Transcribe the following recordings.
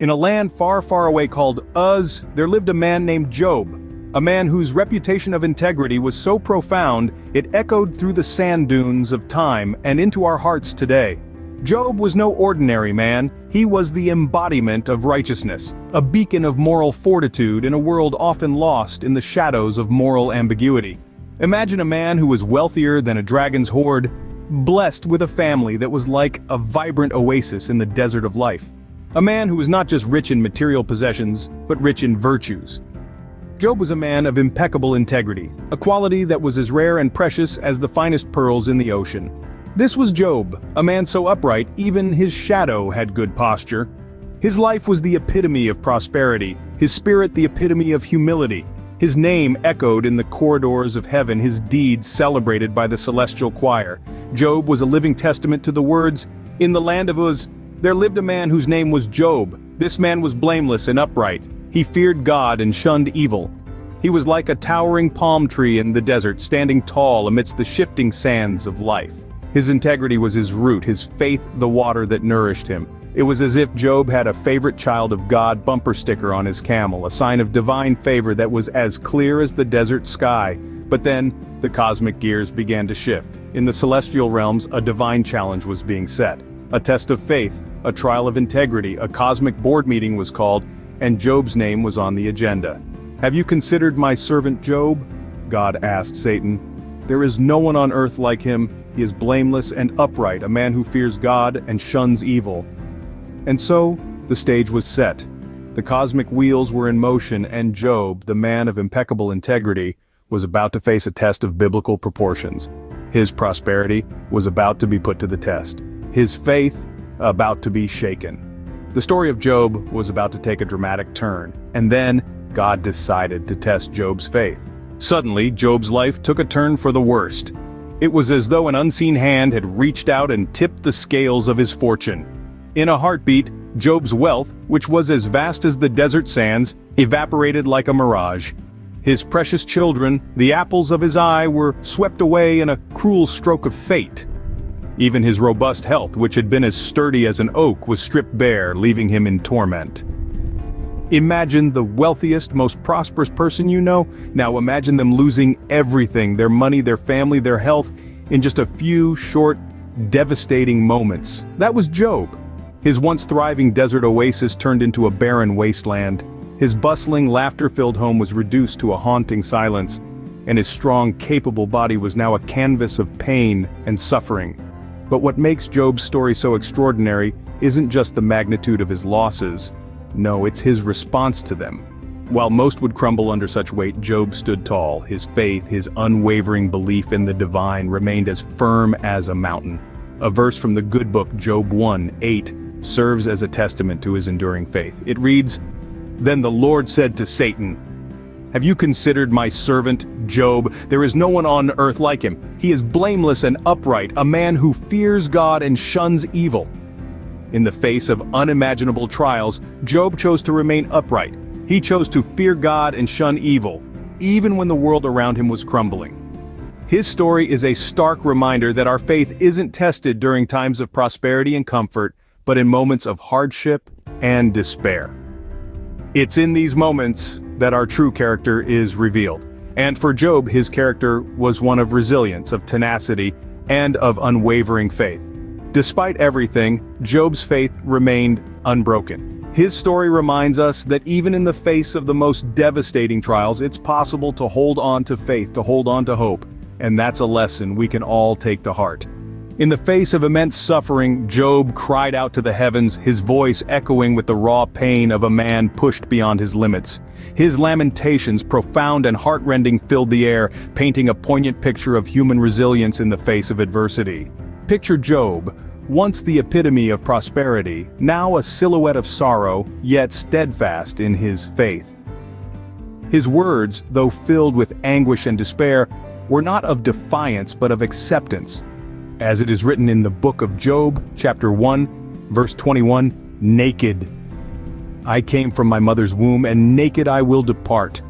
In a land far, far away called Uz, there lived a man named Job, a man whose reputation of integrity was so profound it echoed through the sand dunes of time and into our hearts today. Job was no ordinary man, he was the embodiment of righteousness, a beacon of moral fortitude in a world often lost in the shadows of moral ambiguity. Imagine a man who was wealthier than a dragon's horde, blessed with a family that was like a vibrant oasis in the desert of life. A man who was not just rich in material possessions, but rich in virtues. Job was a man of impeccable integrity, a quality that was as rare and precious as the finest pearls in the ocean. This was Job, a man so upright even his shadow had good posture. His life was the epitome of prosperity, his spirit the epitome of humility. His name echoed in the corridors of heaven, his deeds celebrated by the celestial choir. Job was a living testament to the words, "In the land of Uz, there lived a man whose name was Job. This man was blameless and upright. He feared God and shunned evil. He was like a towering palm tree in the desert, standing tall amidst the shifting sands of life." His integrity was his root, his faith the water that nourished him. It was as if Job had a favorite child of God bumper sticker on his camel, a sign of divine favor that was as clear as the desert sky. But then, the cosmic gears began to shift. In the celestial realms, a divine challenge was being set. A test of faith, a trial of integrity, a cosmic board meeting was called, and Job's name was on the agenda. "Have you considered my servant Job?" God asked Satan. "There is no one on earth like him. He is blameless and upright, a man who fears God and shuns evil." And so, the stage was set. The cosmic wheels were in motion, and Job, the man of impeccable integrity, was about to face a test of biblical proportions. His prosperity was about to be put to the test. His faith about to be shaken. The story of Job was about to take a dramatic turn, and then God decided to test Job's faith. Suddenly, Job's life took a turn for the worst. It was as though an unseen hand had reached out and tipped the scales of his fortune. In a heartbeat, Job's wealth, which was as vast as the desert sands, evaporated like a mirage. His precious children, the apples of his eye, were swept away in a cruel stroke of fate. Even his robust health, which had been as sturdy as an oak, was stripped bare, leaving him in torment. Imagine the wealthiest, most prosperous person you know. Now imagine them losing everything, their money, their family, their health, in just a few short, devastating moments. That was Job. His once thriving desert oasis turned into a barren wasteland. His bustling, laughter-filled home was reduced to a haunting silence, and his strong, capable body was now a canvas of pain and suffering. But what makes Job's story so extraordinary isn't just the magnitude of his losses. No, it's his response to them. While most would crumble under such weight, Job stood tall. His faith, his unwavering belief in the divine remained as firm as a mountain. A verse from the good book Job 1:8 serves as a testament to his enduring faith. It reads, "Then the Lord said to Satan, 'Have you considered my servant Job? There is no one on earth like him. He is blameless and upright, a man who fears God and shuns evil.'" In the face of unimaginable trials, Job chose to remain upright. He chose to fear God and shun evil, even when the world around him was crumbling. His story is a stark reminder that our faith isn't tested during times of prosperity and comfort, but in moments of hardship and despair. It's in these moments that our true character is revealed. And for Job, his character was one of resilience, of tenacity, and of unwavering faith. Despite everything, Job's faith remained unbroken. His story reminds us that even in the face of the most devastating trials, it's possible to hold on to faith, to hold on to hope, and that's a lesson we can all take to heart. In the face of immense suffering, Job cried out to the heavens, his voice echoing with the raw pain of a man pushed beyond his limits. His lamentations, profound and heartrending, filled the air, painting a poignant picture of human resilience in the face of adversity. Picture Job, once the epitome of prosperity, now a silhouette of sorrow, yet steadfast in his faith. His words, though filled with anguish and despair, were not of defiance but of acceptance. As it is written in the book of Job, chapter 1, verse 21, "Naked I came from my mother's womb, and naked I will depart.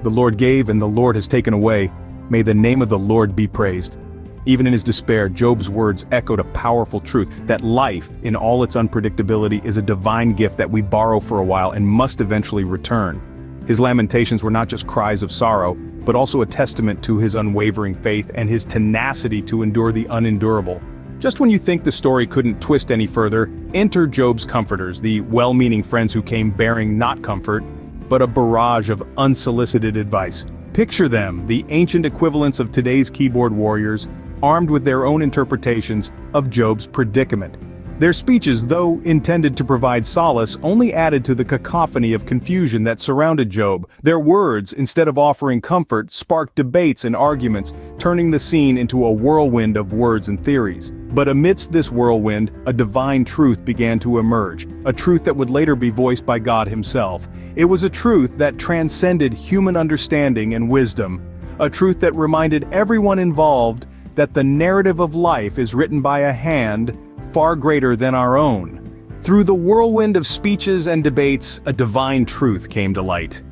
The Lord gave, and the Lord has taken away. May the name of the Lord be praised." Even in his despair, Job's words echoed a powerful truth, that life, in all its unpredictability, is a divine gift that we borrow for a while and must eventually return. His lamentations were not just cries of sorrow, but also a testament to his unwavering faith and his tenacity to endure the unendurable. Just when you think the story couldn't twist any further, enter Job's comforters, the well-meaning friends who came bearing not comfort, but a barrage of unsolicited advice. Picture them, the ancient equivalents of today's keyboard warriors, armed with their own interpretations of Job's predicament. Their speeches, though intended to provide solace, only added to the cacophony of confusion that surrounded Job. Their words, instead of offering comfort, sparked debates and arguments, turning the scene into a whirlwind of words and theories. But amidst this whirlwind, a divine truth began to emerge, a truth that would later be voiced by God himself. It was a truth that transcended human understanding and wisdom, a truth that reminded everyone involved that the narrative of life is written by a hand far greater than our own. Through the whirlwind of speeches and debates, a divine truth came to light.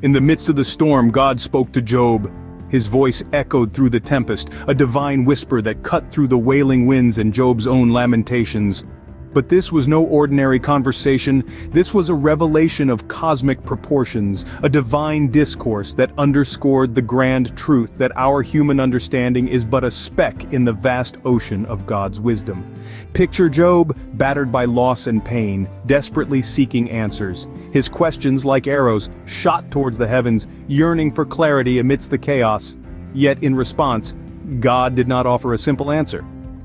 In the midst of the storm, God spoke to Job. His voice echoed through the tempest, a divine whisper that cut through the wailing winds and Job's own lamentations. But this was no ordinary conversation. This was a revelation of cosmic proportions, a divine discourse that underscored the grand truth that our human understanding is but a speck in the vast ocean of God's wisdom. Picture Job, battered by loss and pain, desperately seeking answers. His questions, like arrows, shot towards the heavens, yearning for clarity amidst the chaos. Yet in response, God did not offer a simple answer.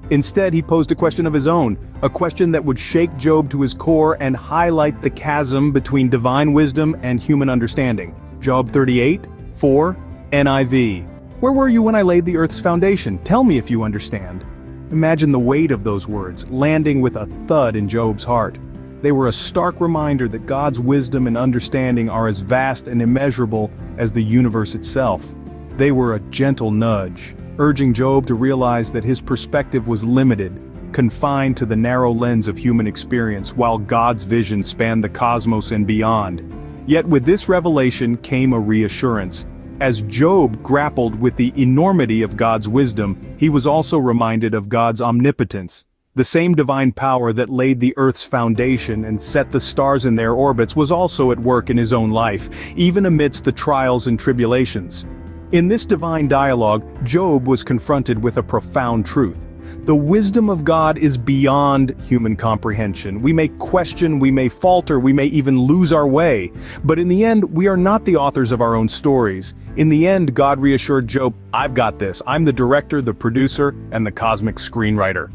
Instead, he posed a question of his own, a question that would shake Job to his core and highlight the chasm between divine wisdom and human understanding. Job 38:4, NIV. Where were you when I laid the earth's foundation? Tell me if you understand. Imagine the weight of those words, landing with a thud in Job's heart. They were a stark reminder that God's wisdom and understanding are as vast and immeasurable as the universe itself. They were a gentle nudge, urging Job to realize that his perspective was limited, confined to the narrow lens of human experience, while God's vision spanned the cosmos and beyond. Yet with this revelation came a reassurance. As Job grappled with the enormity of God's wisdom, he was also reminded of God's omnipotence. The same divine power that laid the earth's foundation and set the stars in their orbits was also at work in his own life, even amidst the trials and tribulations. In this divine dialogue, Job was confronted with a profound truth. The wisdom of God is beyond human comprehension. We may question, we may falter, we may even lose our way. But in the end, we are not the authors of our own stories. In the end, God reassured Job, "I've got this. I'm the director, the producer, and the cosmic screenwriter."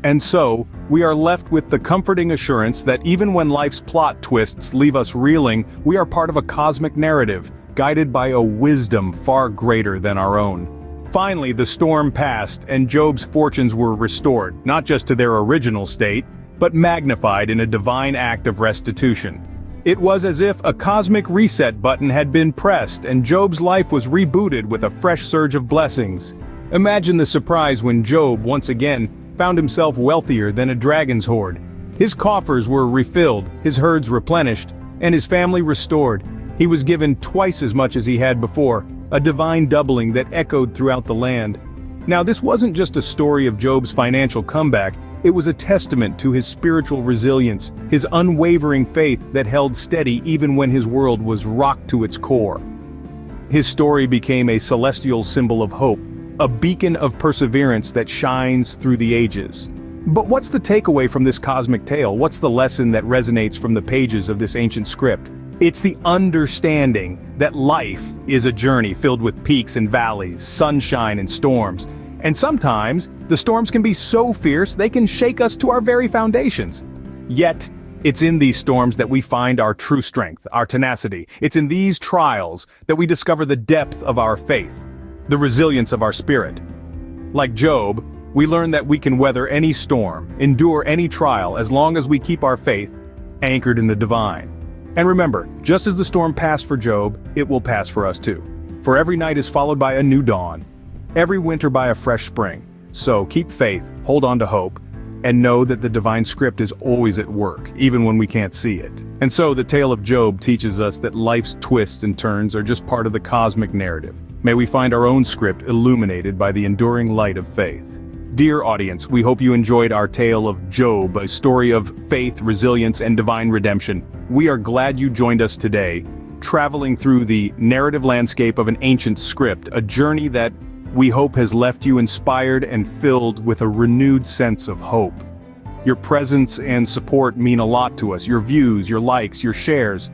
And so, we are left with the comforting assurance that even when life's plot twists leave us reeling, we are part of a cosmic narrative, guided by a wisdom far greater than our own. Finally, the storm passed, and Job's fortunes were restored, not just to their original state, but magnified in a divine act of restitution. It was as if a cosmic reset button had been pressed, and Job's life was rebooted with a fresh surge of blessings. Imagine the surprise when Job, once again, found himself wealthier than a dragon's horde. His coffers were refilled, his herds replenished, and his family restored. He was given twice as much as he had before, a divine doubling that echoed throughout the land. Now, this wasn't just a story of Job's financial comeback, it was a testament to his spiritual resilience, his unwavering faith that held steady even when his world was rocked to its core. His story became a celestial symbol of hope, a beacon of perseverance that shines through the ages. But what's the takeaway from this cosmic tale? What's the lesson that resonates from the pages of this ancient script? It's the understanding that life is a journey filled with peaks and valleys, sunshine and storms. And sometimes, the storms can be so fierce they can shake us to our very foundations. Yet, it's in these storms that we find our true strength, our tenacity. It's in these trials that we discover the depth of our faith, the resilience of our spirit. Like Job, we learn that we can weather any storm, endure any trial, as long as we keep our faith anchored in the divine. And remember, just as the storm passed for Job, it will pass for us too. For every night is followed by a new dawn, every winter by a fresh spring. So keep faith, hold on to hope, and know that the divine script is always at work, even when we can't see it. And so the tale of Job teaches us that life's twists and turns are just part of the cosmic narrative. May we find our own script illuminated by the enduring light of faith. Dear audience, we hope you enjoyed our tale of Job, a story of faith, resilience, and divine redemption. We are glad you joined us today, traveling through the narrative landscape of an ancient script, a journey that we hope has left you inspired and filled with a renewed sense of hope. Your presence and support mean a lot to us. Your views, your likes, your shares,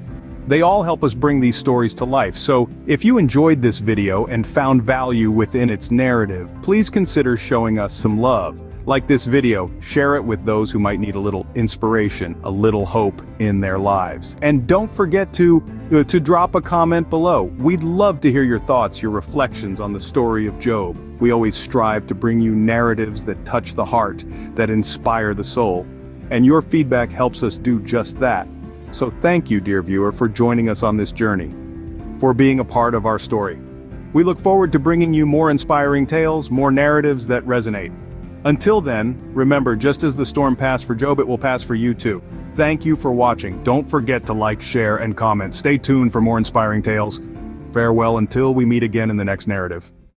they all help us bring these stories to life. So, if you enjoyed this video and found value within its narrative, please consider showing us some love. Like this video, share it with those who might need a little inspiration, a little hope in their lives. And don't forget to drop a comment below. We'd love to hear your thoughts, your reflections on the story of Job. We always strive to bring you narratives that touch the heart, that inspire the soul. And your feedback helps us do just that. So thank you, dear viewer, for joining us on this journey, for being a part of our story. We look forward to bringing you more inspiring tales, more narratives that resonate. Until then, remember, just as the storm passed for Job, it will pass for you too. Thank you for watching. Don't forget to like, share, and comment. Stay tuned for more inspiring tales. Farewell until we meet again in the next narrative.